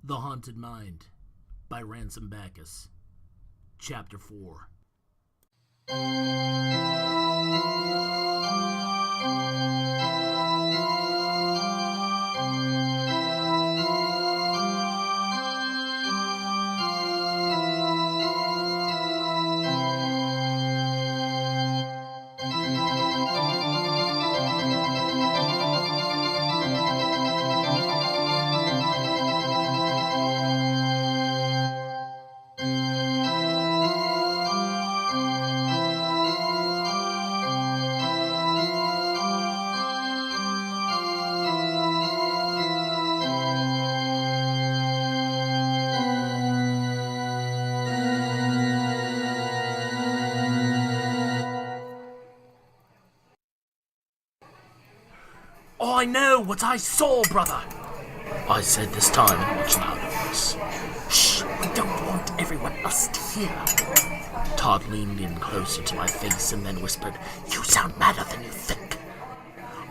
The Haunted Mind by Ransom Bacchus. Chapter 4. I know what I saw, brother, I said this time in a much louder voice. Shh, I don't want everyone else to hear. Todd leaned in closer to my face and then whispered, You sound madder than you think.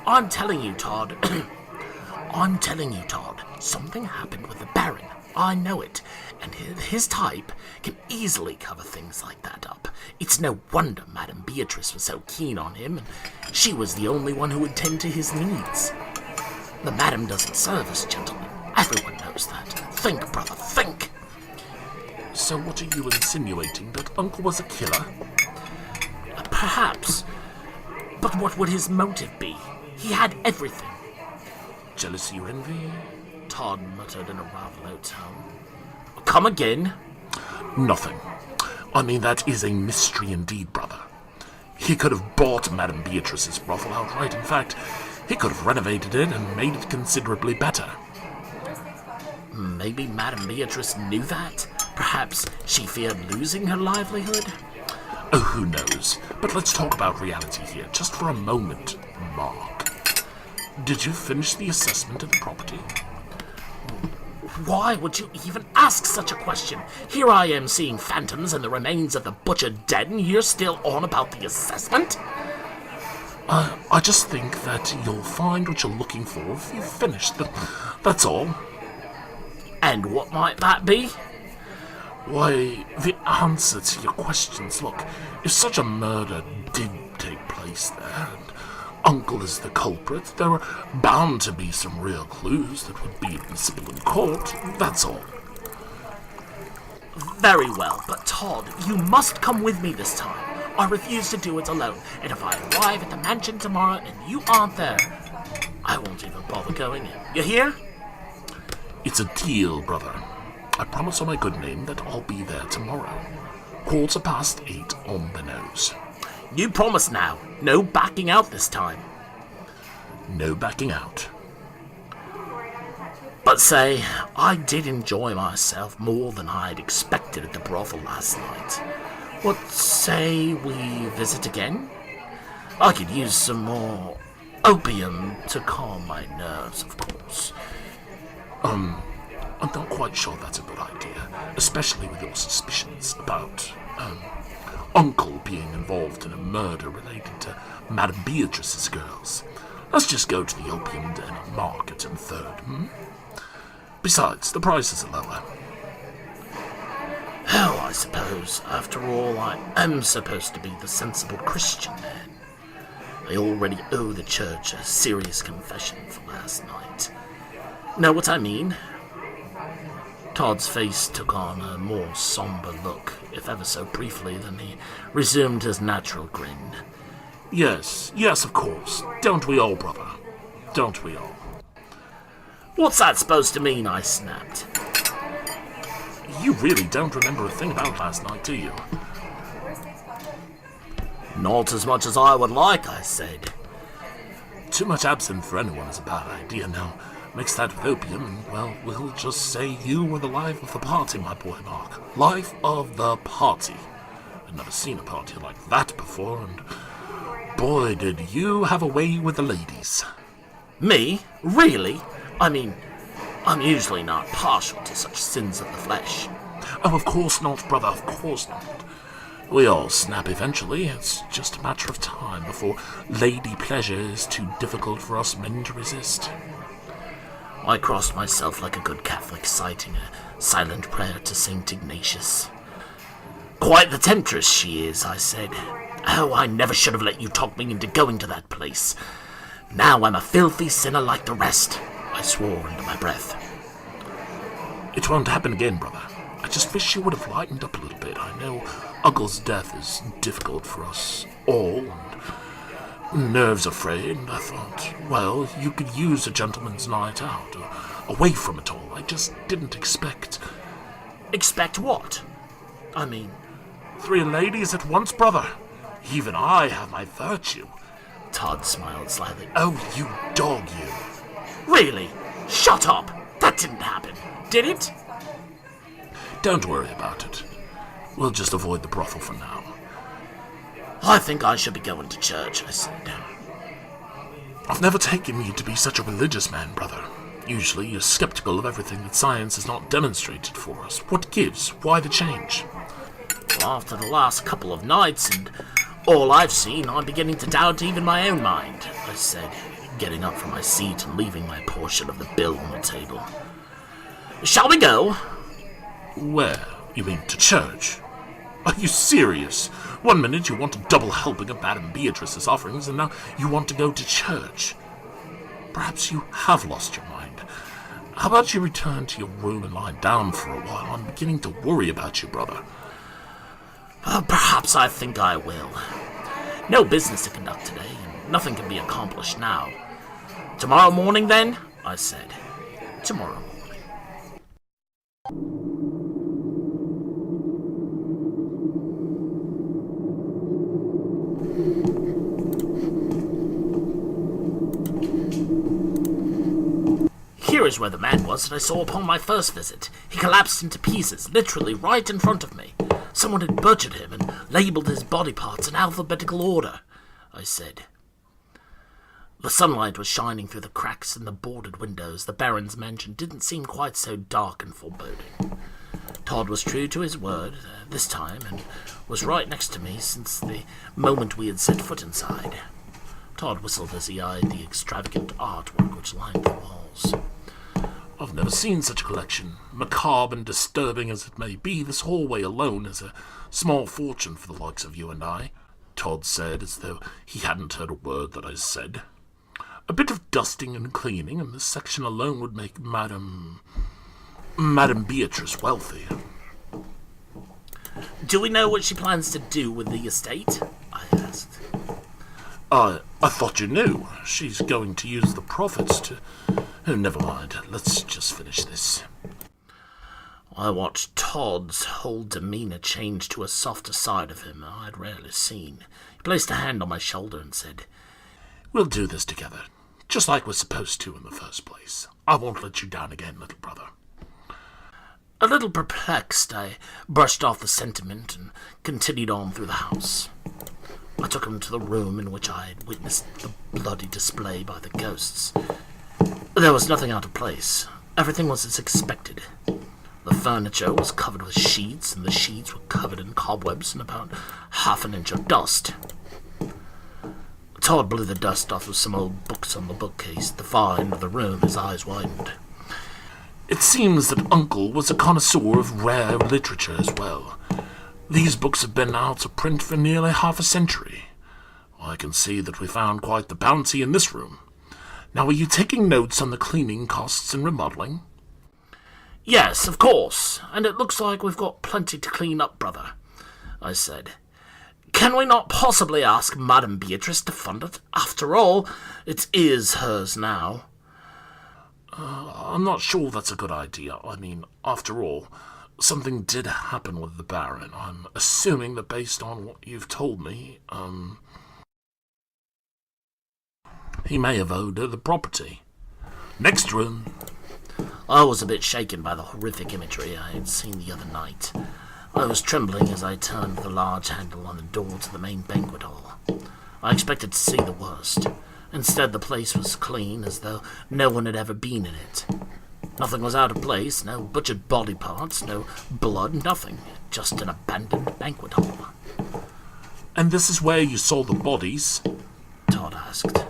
I'm telling you, Todd. Something happened with the Baron. I know it, and his type can easily cover things like that up. It's no wonder Madame Beatrice was so keen on him, and she was the only one who would tend to his needs. The Madame doesn't serve as gentlemen. Everyone knows that. Think, brother, think! So what are you insinuating, that Uncle was a killer? Perhaps. But what would his motive be? He had everything. Jealousy or envy? Todd muttered in a rather low tone. Come again? Nothing. I mean, that is a mystery indeed, brother. He could have bought Madame Beatrice's brothel outright. In fact, he could have renovated it and made it considerably better. Maybe Madame Beatrice knew that? Perhaps she feared losing her livelihood? Oh, who knows? But let's talk about reality here, just for a moment, Mark. Did you finish the assessment of the property? Why would you even ask such a question? Here I am seeing phantoms and the remains of the butchered dead, and you're still on about the assessment? I just think that you'll find what you're looking for if you've finished. That's all. And what might that be? Why, the answer to your questions. Look, if such a murder did take place there, and Uncle is the culprit, there are bound to be some real clues that would be admissible in court, that's all. Very well, but Todd, you must come with me this time. I refuse to do it alone, and if I arrive at the mansion tomorrow and you aren't there, I won't even bother going in. You hear? It's a deal, brother. I promise on my good name that I'll be there tomorrow. 8:15 on the nose. You promise now. No backing out this time. No backing out. But say, I did enjoy myself more than I'd expected at the brothel last night. What say we visit again? I could use some more opium to calm my nerves, of course. I'm not quite sure that's a good idea, especially with your suspicions about, Uncle being involved in a murder related to Madame Beatrice's girls. Let's just go to the opium den and market in third, Besides, the prices are lower. Hell, I suppose, after all, I am supposed to be the sensible Christian man. I already owe the church a serious confession for last night. Know what I mean? Todd's face took on a more somber look, if ever so briefly, then he resumed his natural grin. Yes, of course. Don't we all, brother? Don't we all? What's that supposed to mean? I snapped. You really don't remember a thing about last night, do you? Not as much as I would like, I said. Too much absinthe for anyone is a bad idea now. Mix that with opium, and, well, we'll just say you were the life of the party, my boy Mark. Life of the party. I've never seen a party like that before, and boy, did you have a way with the ladies. Me? Really? I mean, I'm usually not partial to such sins of the flesh. Oh, of course not, brother, of course not. We all snap eventually. It's just a matter of time before lady pleasure is too difficult for us men to resist. I crossed myself like a good Catholic, citing a silent prayer to St. Ignatius. "Quite the temptress she is," I said. "Oh, I never should have let you talk me into going to that place. Now I'm a filthy sinner like the rest," I swore under my breath. It won't happen again, brother. I just wish you would have lightened up a little bit. I know Uncle's death is difficult for us all, and nerves are frayed, and I thought, well, you could use a gentleman's night out, away from it all. I just didn't expect... Expect what? I mean... 3 ladies at once, brother. Even I have my virtue. Todd smiled slightly. Oh, you dog, you. Really? Shut up! That didn't happen, did it? Don't worry about it. We'll just avoid the brothel for now. I think I should be going to church, I said. I've never taken you to be such a religious man, brother. Usually you're skeptical of everything that science has not demonstrated for us. What gives? Why the change? Well, after the last couple of nights and all I've seen, I'm beginning to doubt even my own mind, I said, getting up from my seat and leaving my portion of the bill on the table. Shall we go? Where? You mean to church? Are you serious? One minute you want a double helping of Madame Beatrice's offerings, and now you want to go to church. Perhaps you have lost your mind. How about you return to your room and lie down for a while? I'm beginning to worry about you, brother. Perhaps I think I will. No business to conduct today, and nothing can be accomplished now. Tomorrow morning, then? I said. Tomorrow morning. Here is where the man was that I saw upon my first visit. He collapsed into pieces, literally right in front of me. Someone had butchered him and labelled his body parts in alphabetical order, I said. The sunlight was shining through the cracks in the boarded windows. The Baron's mansion didn't seem quite so dark and foreboding. Todd was true to his word this time, and was right next to me since the moment we had set foot inside. Todd whistled as he eyed the extravagant artwork which lined the walls. I've never seen such a collection. Macabre and disturbing as it may be, this hallway alone is a small fortune for the likes of you and I, Todd said, as though he hadn't heard a word that I said. A bit of dusting and cleaning, and this section alone would make Madame Beatrice wealthy. Do we know what she plans to do with the estate? I asked. I thought you knew. She's going to use the profits to... Oh, never mind. Let's just finish this. I watched Todd's whole demeanour change to a softer side of him I'd rarely seen. He placed a hand on my shoulder and said, We'll do this together, just like we're supposed to in the first place. I won't let you down again, little brother. A little perplexed, I brushed off the sentiment and continued on through the house. I took him to the room in which I had witnessed the bloody display by the ghosts. There was nothing out of place. Everything was as expected. The furniture was covered with sheets, and the sheets were covered in cobwebs and about half an inch of dust. Todd blew the dust off of some old books on the bookcase at the far end of the room. His eyes widened. It seems that Uncle was a connoisseur of rare literature as well. These books have been out of print for nearly half a century. I can see that we found quite the bounty in this room. Now, are you taking notes on the cleaning costs and remodelling? Yes, of course, and it looks like we've got plenty to clean up, brother, I said. Can we not possibly ask Madame Beatrice to fund it? After all, it is hers now. I'm not sure that's a good idea. I mean, after all, something did happen with the Baron. I'm assuming that based on what you've told me, he may have owed her the property. Next room. I was a bit shaken by the horrific imagery I had seen the other night. I was trembling as I turned the large handle on the door to the main banquet hall. I expected to see the worst. Instead, the place was clean, as though no one had ever been in it. Nothing was out of place, no butchered body parts, no blood, nothing. Just an abandoned banquet hall. And this is where you saw the bodies? Todd asked.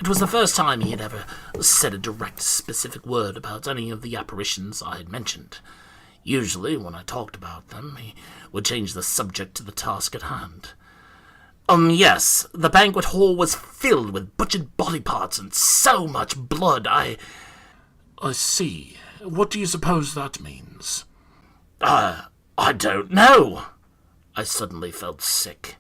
It was the first time he had ever said a direct, specific word about any of the apparitions I had mentioned. Usually, when I talked about them, he would change the subject to the task at hand. Yes, the banquet hall was filled with butchered body parts and so much blood, I see. What do you suppose that means? I don't know. I suddenly felt sick.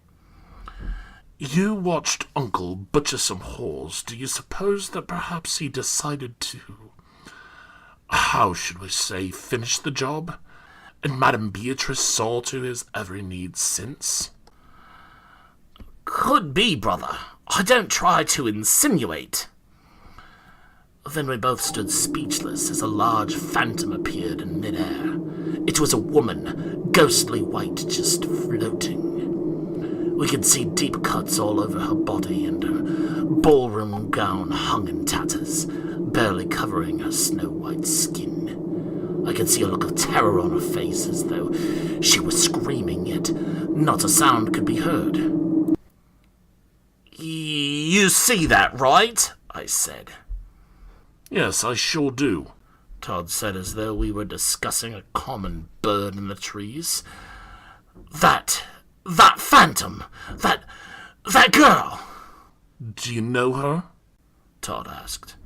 You watched Uncle butcher some whores. Do you suppose that perhaps he decided to, how should we say, finish the job? And Madame Beatrice saw to his every need since? Could be, brother. I don't try to insinuate. Then we both stood speechless as a large phantom appeared in midair. It was a woman, ghostly white, just floating. We could see deep cuts all over her body, and her ballroom gown hung in tatters, barely covering her snow-white skin. I could see a look of terror on her face, as though she was screaming, yet not a sound could be heard. You see that, right? I said. Yes, I sure do, Todd said, as though we were discussing a common bird in the trees. That phantom! That girl! Do you know her? Todd asked.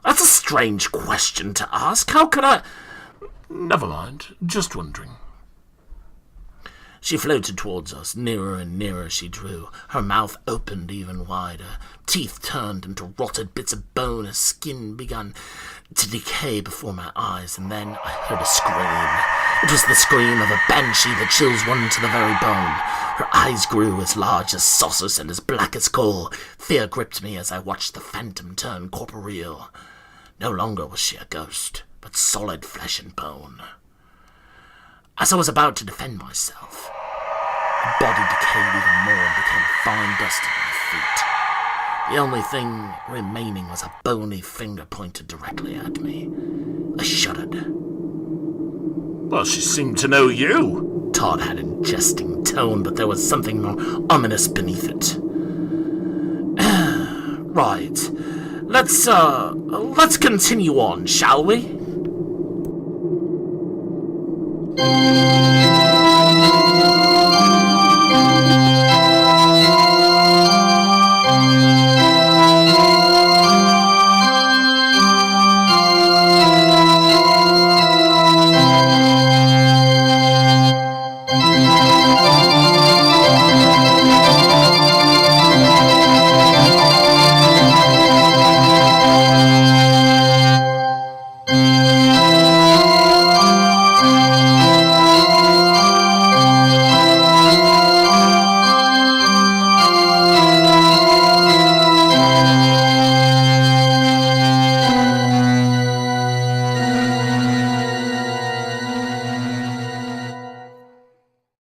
That's a strange question to ask. How could I... Never mind. Just wondering. She floated towards us. Nearer and nearer she drew. Her mouth opened even wider. Teeth turned into rotted bits of bone. Her skin began to decay before my eyes, and then I heard a scream. It was the scream of a banshee that chills one to the very bone. Her eyes grew as large as saucers and as black as coal. Fear gripped me as I watched the phantom turn corporeal. No longer was she a ghost, but solid flesh and bone. As I was about to defend myself, her body decayed even more and became fine dust at my feet. The only thing remaining was a bony finger pointed directly at me. I shuddered. Well, she seemed to know you. Todd had a jesting tone, but there was something more ominous beneath it. Right. Let's continue on, shall we?